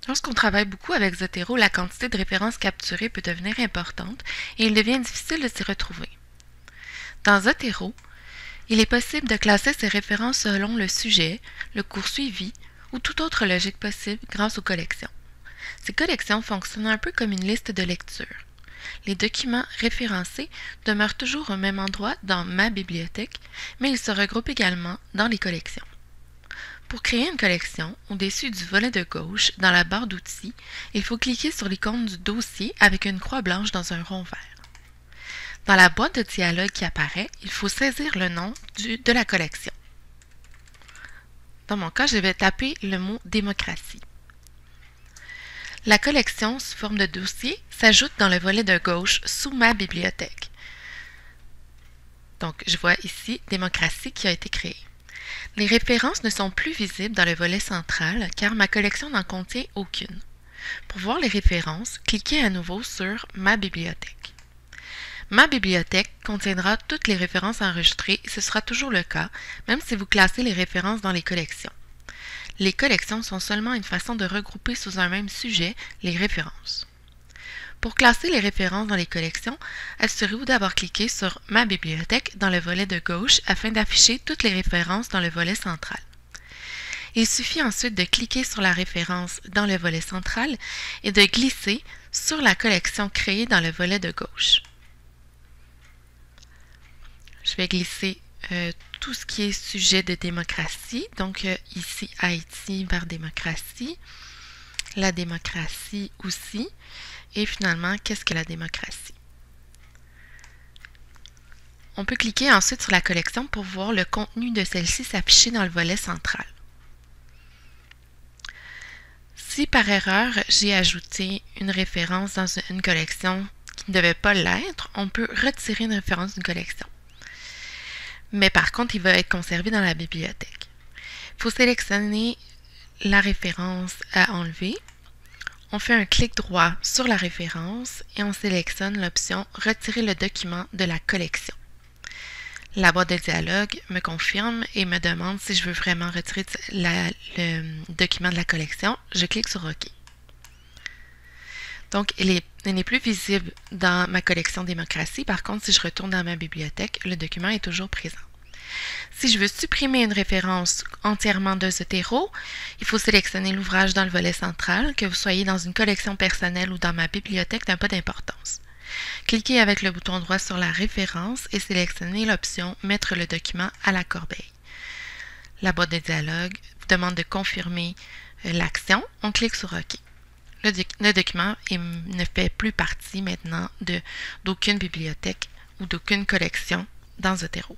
Lorsqu'on travaille beaucoup avec Zotero, la quantité de références capturées peut devenir importante et il devient difficile de s'y retrouver. Dans Zotero, il est possible de classer ces références selon le sujet, le cours suivi ou toute autre logique possible grâce aux collections. Ces collections fonctionnent un peu comme une liste de lecture. Les documents référencés demeurent toujours au même endroit dans ma bibliothèque, mais ils se regroupent également dans les collections. Pour créer une collection, au-dessus du volet de gauche, dans la barre d'outils, il faut cliquer sur l'icône du dossier avec une croix blanche dans un rond vert. Dans la boîte de dialogue qui apparaît, il faut saisir le nom de la collection. Dans mon cas, je vais taper le mot « démocratie ». La collection sous forme de dossier s'ajoute dans le volet de gauche sous ma bibliothèque. Donc, je vois ici « démocratie » qui a été créée. Les références ne sont plus visibles dans le volet central car ma collection n'en contient aucune. Pour voir les références, cliquez à nouveau sur « Ma bibliothèque ». Ma bibliothèque contiendra toutes les références enregistrées et ce sera toujours le cas, même si vous classez les références dans les collections. Les collections sont seulement une façon de regrouper sous un même sujet les références. Pour classer les références dans les collections, assurez-vous d'avoir cliqué sur « Ma bibliothèque » dans le volet de gauche afin d'afficher toutes les références dans le volet central. Il suffit ensuite de cliquer sur la référence dans le volet central et de glisser sur la collection créée dans le volet de gauche. Je vais glisser tout ce qui est sujet de démocratie, donc ici Haïti vers démocratie, la démocratie aussi, et finalement, qu'est-ce que la démocratie? On peut cliquer ensuite sur la collection pour voir le contenu de celle-ci s'afficher dans le volet central. Si par erreur, j'ai ajouté une référence dans une collection qui ne devait pas l'être, on peut retirer une référence d'une collection. Mais par contre, il va être conservé dans la bibliothèque. Il faut sélectionner la référence à enlever. On fait un clic droit sur la référence et on sélectionne l'option « Retirer le document de la collection ». La boîte de dialogue me confirme et me demande si je veux vraiment retirer le document de la collection. Je clique sur OK. Donc, elle n'est plus visible dans ma collection démocratie. Par contre, si je retourne dans ma bibliothèque, le document est toujours présent. Si je veux supprimer une référence entièrement de Zotero, il faut sélectionner l'ouvrage dans le volet central, que vous soyez dans une collection personnelle ou dans ma bibliothèque n'a pas d'importance. Cliquez avec le bouton droit sur la référence et sélectionnez l'option « Mettre le document à la corbeille ». La boîte de dialogue vous demande de confirmer l'action. On clique sur OK. Le document ne fait plus partie maintenant d'aucune bibliothèque ou d'aucune collection dans Zotero.